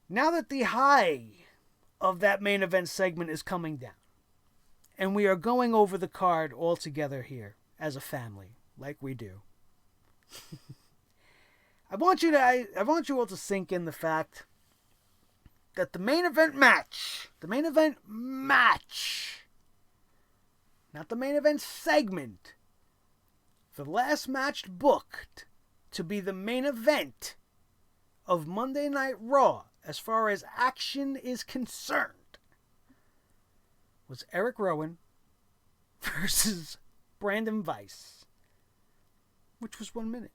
Now that the high of that main event segment is coming down, and we are going over the card all together here as a family, like we do. I want you all to sink in the fact that the main event match, not the main event segment, the last match booked to be the main event of Monday Night Raw, as far as action is concerned, was Erick Rowan versus Brandon Weiss, which was 1 minute.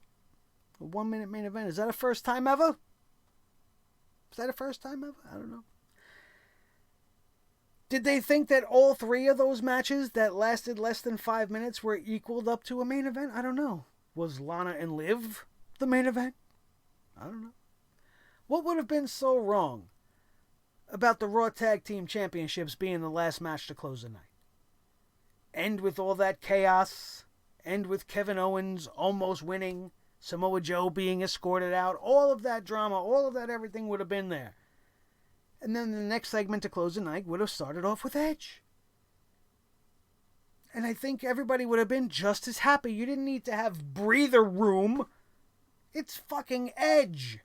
A 1 minute main event. Is that a first time ever? I don't know. Did they think that all 3 of those matches that lasted less than 5 minutes were equaled up to a main event? I don't know. Was Lana and Liv the main event? I don't know. What would have been so wrong about the Raw Tag Team Championships being the last match to close the night? End with all that chaos. End with Kevin Owens almost winning. Samoa Joe being escorted out. All of that drama, all of that everything would have been there. And then the next segment to close the night would have started off with Edge. And I think everybody would have been just as happy. You didn't need to have breather room. It's fucking Edge.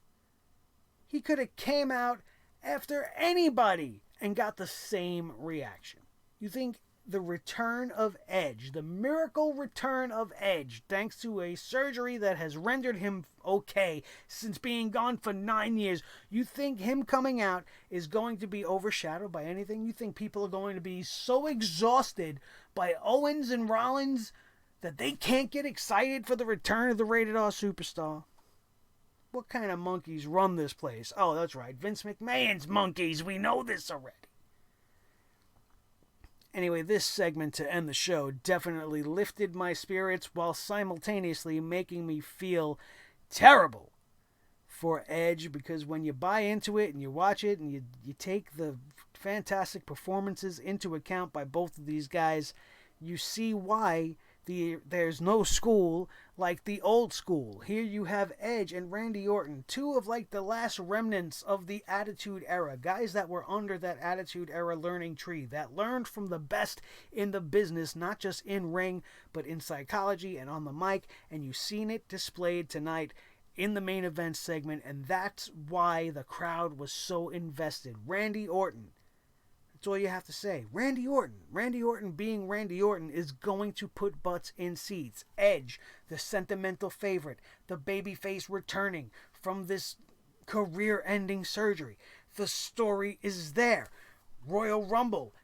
He could have came out after anybody and got the same reaction. You think the return of Edge, the miracle return of Edge, thanks to a surgery that has rendered him okay since being gone for 9 years, you think him coming out is going to be overshadowed by anything? You think people are going to be so exhausted by Owens and Rollins that they can't get excited for the return of the Rated R Superstar? What kind of monkeys run this place? Oh, that's right, Vince McMahon's monkeys. We know this already. Anyway, this segment to end the show definitely lifted my spirits while simultaneously making me feel terrible for Edge, because when you buy into it and you watch it and you take the fantastic performances into account by both of these guys, you see why there's no school like the old school. Here you have Edge and Randy Orton, 2 of like the last remnants of the Attitude Era, guys that were under that Attitude Era learning tree, that learned from the best in the business, not just in ring, but in psychology and on the mic, and you've seen it displayed tonight in the main event segment, and that's why the crowd was so invested. Randy Orton. That's all you have to say. Randy Orton being Randy Orton is going to put butts in seats. Edge, the sentimental favorite, the babyface returning from this career-ending surgery. The story is there. Royal Rumble,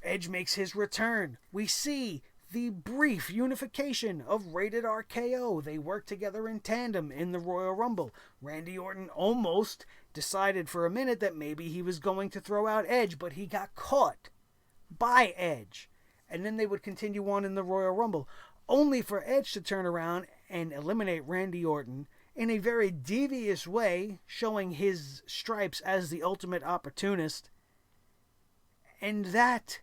Edge makes his return. We see the brief unification of Rated RKO. They work together in tandem in the Royal Rumble. Randy Orton almost decided for a minute that maybe he was going to throw out Edge, but he got caught by Edge. And then they would continue on in the Royal Rumble, only for Edge to turn around and eliminate Randy Orton in a very devious way, showing his stripes as the ultimate opportunist. And that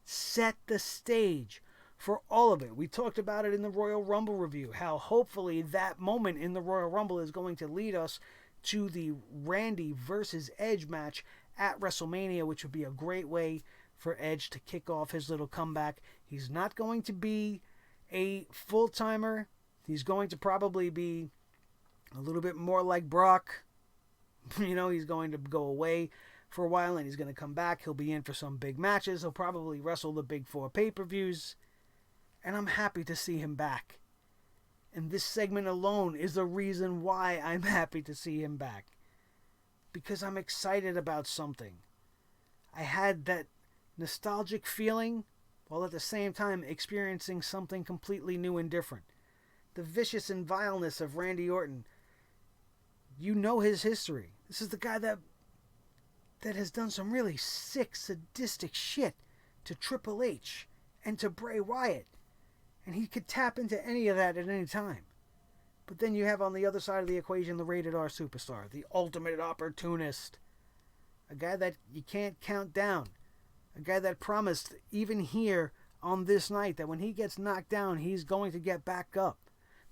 set the stage for all of it. We talked about it in the Royal Rumble review, how hopefully that moment in the Royal Rumble is going to lead us to the Randy versus Edge match at WrestleMania, which would be a great way for Edge to kick off his little comeback. He's not going to be a full-timer. He's going to probably be a little bit more like Brock. He's going to go away for a while and he's going to come back. He'll be in for some big matches. He'll probably wrestle the big 4 pay-per-views. And I'm happy to see him back. And this segment alone is the reason why I'm happy to see him back. Because I'm excited about something. I had that nostalgic feeling while at the same time experiencing something completely new and different. The vicious and vileness of Randy Orton. You know his history. This is the guy that has done some really sick, sadistic shit to Triple H and to Bray Wyatt. And he could tap into any of that at any time. But then you have on the other side of the equation the rated R superstar, the ultimate opportunist. A guy that you can't count down. A guy that promised, even here on this night, that when he gets knocked down, he's going to get back up.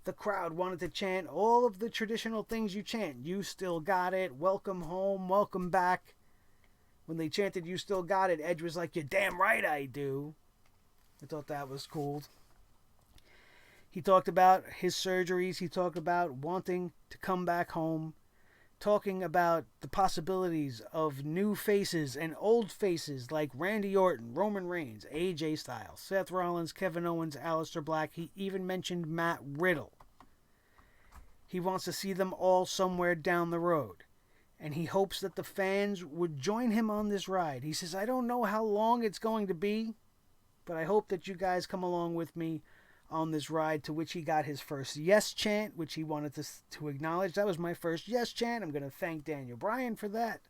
The crowd wanted to chant all of the traditional things you chant. You still got it. Welcome home. Welcome back. When they chanted, you still got it, Edge was like, you're damn right I do. I thought that was cool. He talked about his surgeries. He talked about wanting to come back home. Talking about the possibilities of new faces and old faces like Randy Orton, Roman Reigns, AJ Styles, Seth Rollins, Kevin Owens, Alistair Black. He even mentioned Matt Riddle. He wants to see them all somewhere down the road. And he hopes that the fans would join him on this ride. He says, I don't know how long it's going to be, but I hope that you guys come along with me on this ride, to which he got his first yes chant, which he wanted to acknowledge. That was my first yes chant. I'm going to thank Daniel Bryan for that.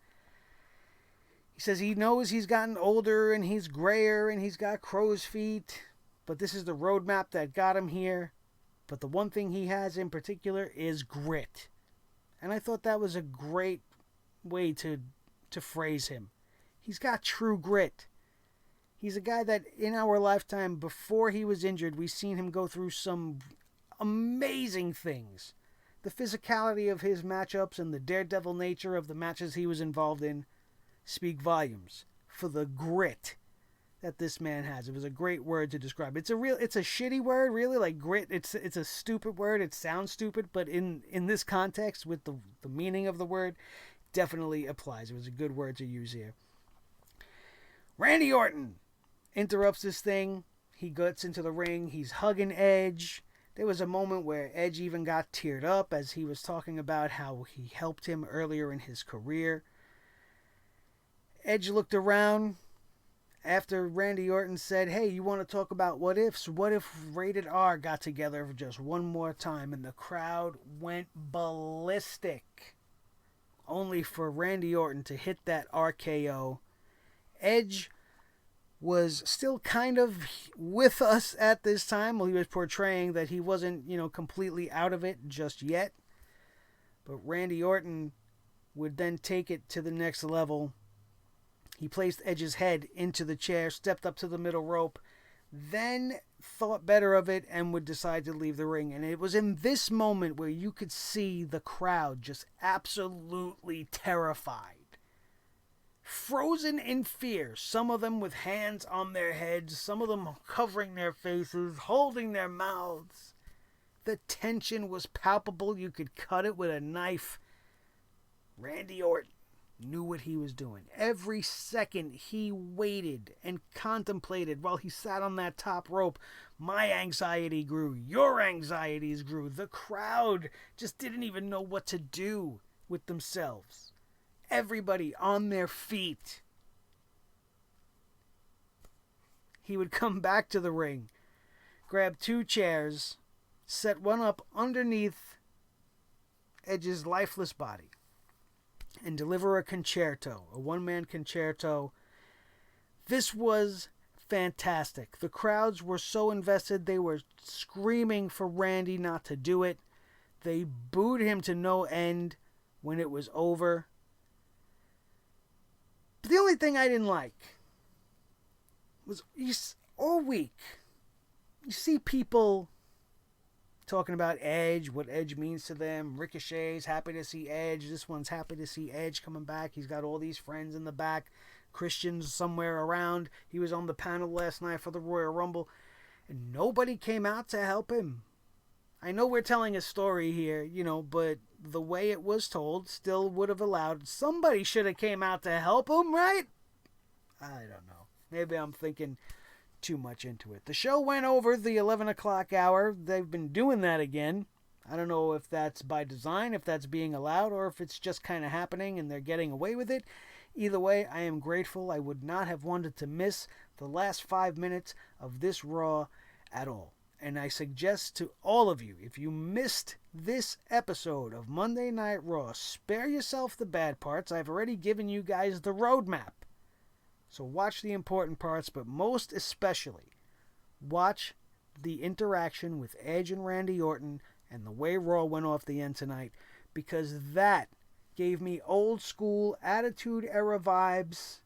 He says he knows he's gotten older and he's grayer and he's got crow's feet, but this is the roadmap that got him here. But the one thing he has in particular is grit. And I thought that was a great way to phrase him. He's got true grit. He's a guy that in our lifetime, before he was injured, we've seen him go through some amazing things. The physicality of his matchups and the daredevil nature of the matches he was involved in speak volumes for the grit that this man has. It was a great word to describe. It's a shitty word, really, like grit. It's a stupid word. It sounds stupid, but in this context, with the meaning of the word, definitely applies. It was a good word to use here. Randy Orton interrupts this thing. He gets into the ring. He's hugging Edge. There was a moment where Edge even got teared up as he was talking about how he helped him earlier in his career. Edge looked around after Randy Orton said, hey, you want to talk about what ifs? What if Rated R got together for just one more time? And the crowd went ballistic. Only for Randy Orton to hit that RKO. Edge was still kind of with us at this time. Well, he was portraying that he wasn't, completely out of it just yet. But Randy Orton would then take it to the next level. He placed Edge's head into the chair, stepped up to the middle rope, then thought better of it and would decide to leave the ring. And it was in this moment where you could see the crowd just absolutely terrified. Frozen in fear, some of them with hands on their heads, some of them covering their faces, holding their mouths. The tension was palpable. You could cut it with a knife. Randy Orton knew what he was doing. Every second he waited and contemplated while he sat on that top rope. My anxiety grew. Your anxieties grew. The crowd just didn't even know what to do with themselves. Everybody on their feet. He would come back to the ring, grab 2 chairs, set one up underneath Edge's lifeless body, and deliver a concerto, a one-man concerto. This was fantastic. The crowds were so invested, they were screaming for Randy not to do it. They booed him to no end when it was over. But the only thing I didn't like was all week you see people talking about Edge, what Edge means to them. Ricochet's happy to see Edge. This one's happy to see Edge coming back. He's got all these friends in the back. Christian's somewhere around. He was on the panel last night for the Royal Rumble, and nobody came out to help him. I know we're telling a story here, but the way it was told still would have allowed somebody should have came out to help him, right? I don't know. Maybe I'm thinking too much into it. The show went over the 11 o'clock hour. They've been doing that again. I don't know if that's by design, if that's being allowed, or if it's just kind of happening and they're getting away with it. Either way, I am grateful. I would not have wanted to miss the last 5 minutes of this Raw at all. And I suggest to all of you, if you missed this episode of Monday Night Raw, spare yourself the bad parts. I've already given you guys the roadmap. So watch the important parts, but most especially, watch the interaction with Edge and Randy Orton and the way Raw went off the end tonight, because that gave me old school Attitude Era vibes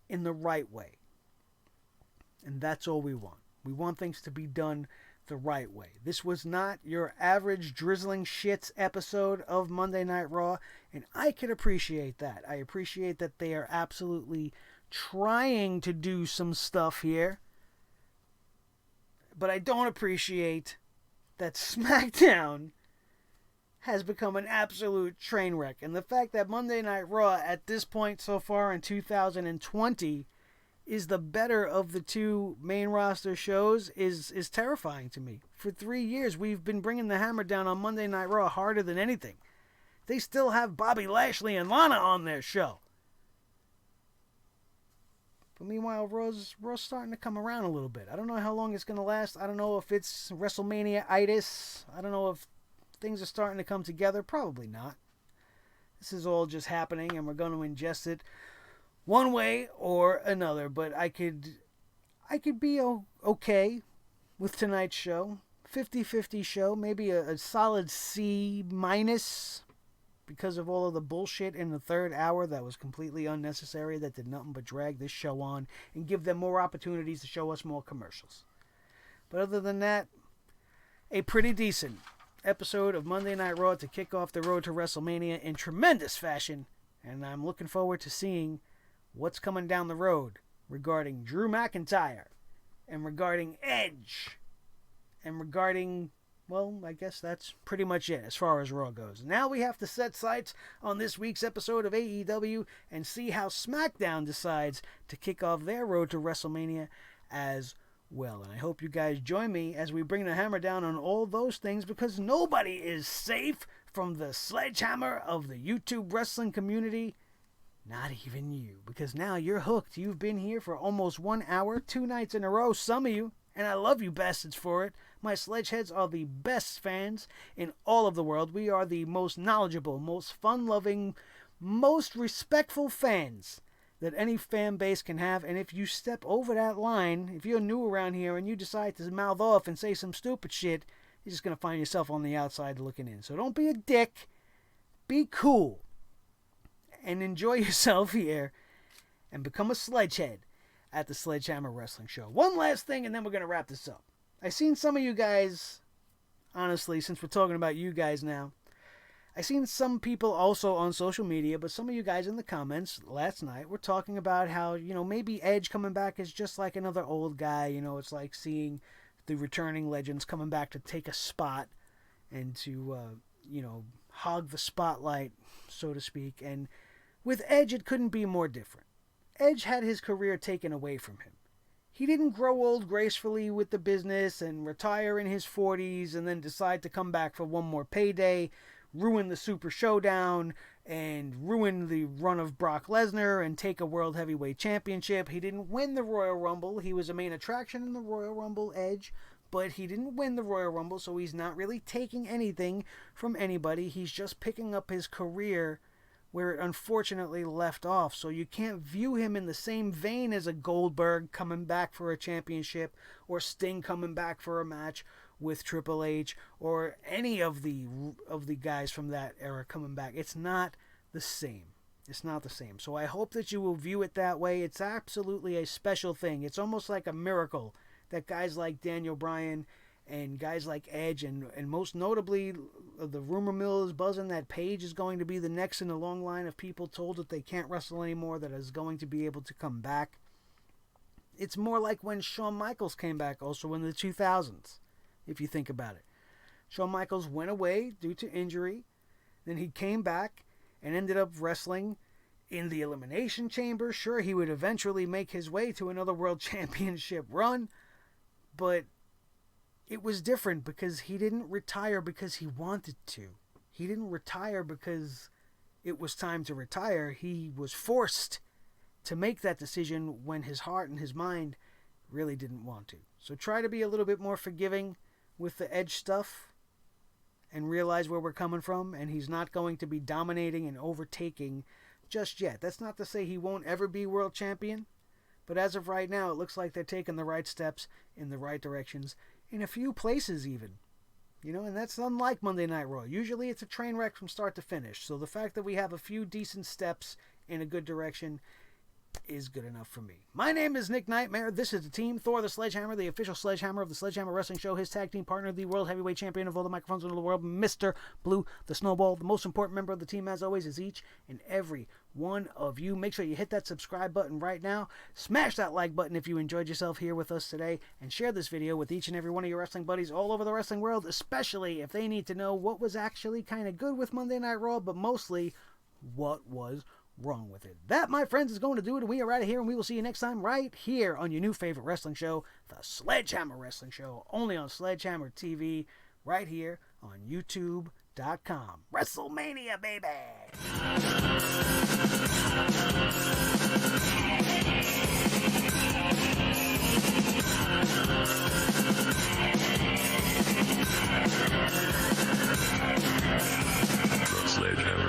in the right way. And that's all we want. We want things to be done the right way. This was not your average drizzling shits episode of Monday Night Raw, and I can appreciate that. I appreciate that they are absolutely trying to do some stuff here, but I don't appreciate that SmackDown has become an absolute train wreck. And the fact that Monday Night Raw at this point so far in 2020 is the better of the two main roster shows is terrifying to me. For 3 years, we've been bringing the hammer down on Monday Night Raw harder than anything. They still have Bobby Lashley and Lana on their show. But meanwhile, Raw's starting to come around a little bit. I don't know how long it's going to last. I don't know if it's WrestleMania-itis. I don't know if things are starting to come together. Probably not. This is all just happening, and we're going to ingest it one way or another. But I could be okay with tonight's show. 50-50 show. Maybe a solid C- because of all of the bullshit in the third hour that was completely unnecessary, that did nothing but drag this show on and give them more opportunities to show us more commercials. But other than that, a pretty decent episode of Monday Night Raw to kick off the road to WrestleMania in tremendous fashion, and I'm looking forward to seeing what's coming down the road regarding Drew McIntyre and regarding Edge and regarding, well, I guess that's pretty much it as far as Raw goes. Now we have to set sights on this week's episode of AEW and see how SmackDown decides to kick off their road to WrestleMania as well. And I hope you guys join me as we bring the hammer down on all those things, because nobody is safe from the sledgehammer of the YouTube wrestling community. Not even you, because now you're hooked. You've been here for almost 1 hour, 2 nights in a row, some of you, and I love you bastards for it. My Sledgeheads are the best fans in all of the world. We are the most knowledgeable, most fun-loving, most respectful fans that any fan base can have. And if you step over that line, if you're new around here and you decide to mouth off and say some stupid shit, you're just going to find yourself on the outside looking in. So don't be a dick. Be cool. And enjoy yourself here and become a Sledgehead at the Sledgehammer Wrestling Show. One last thing, and then we're going to wrap this up. I've seen some of you guys, honestly, since we're talking about you guys now, I've seen some people also on social media, but some of you guys in the comments last night were talking about how, maybe Edge coming back is just like another old guy. It's like seeing the returning legends coming back to take a spot and to, hog the spotlight, so to speak. And with Edge, it couldn't be more different. Edge had his career taken away from him. He didn't grow old gracefully with the business and retire in his 40s and then decide to come back for one more payday, ruin the Super Showdown, and ruin the run of Brock Lesnar and take a World Heavyweight Championship. He didn't win the Royal Rumble. He was a main attraction in the Royal Rumble, Edge, but he didn't win the Royal Rumble, so he's not really taking anything from anybody. He's just picking up his career where it unfortunately left off. So you can't view him in the same vein as a Goldberg coming back for a championship, or Sting coming back for a match with Triple H, or any of the guys from that era coming back. It's not the same. It's not the same. So I hope that you will view it that way. It's absolutely a special thing. It's almost like a miracle that guys like Daniel Bryan and guys like Edge and most notably the rumor mill is buzzing that Paige is going to be the next in a long line of people told that they can't wrestle anymore that is going to be able to come back. It's more like when Shawn Michaels came back also in the 2000s, if you think about it. Shawn Michaels went away due to injury. Then he came back and ended up wrestling in the Elimination Chamber. Sure, he would eventually make his way to another World Championship run, but it was different because he didn't retire because he wanted to. He didn't retire because it was time to retire. He was forced to make that decision when his heart and his mind really didn't want to. So try to be a little bit more forgiving with the Edge stuff and realize where we're coming from, and he's not going to be dominating and overtaking just yet. That's not to say he won't ever be world champion, but as of right now, it looks like they're taking the right steps in the right directions, in a few places even. And that's unlike Monday Night Raw. Usually it's a train wreck from start to finish, so the fact that we have a few decent steps in a good direction is good enough for me. My name is Nick Nightmare. This is the team. Thor the Sledgehammer, the official Sledgehammer of the Sledgehammer Wrestling Show. His tag team partner, the World Heavyweight Champion of all the microphones in the world, Mr. Blue the Snowball. The most important member of the team, as always, is each and every one of you. Make sure you hit that subscribe button right now. Smash that like button if you enjoyed yourself here with us today. And share this video with each and every one of your wrestling buddies all over the wrestling world, especially if they need to know what was actually kind of good with Monday Night Raw, but mostly what was wrong with it. That, my friends, is going to do it, and we are out of here, and we will see you next time right here on your new favorite wrestling show, the Sledgehammer Wrestling Show, only on Sledgehammer TV, right here on YouTube.com. Wrestlemania, baby! The Sledgehammer.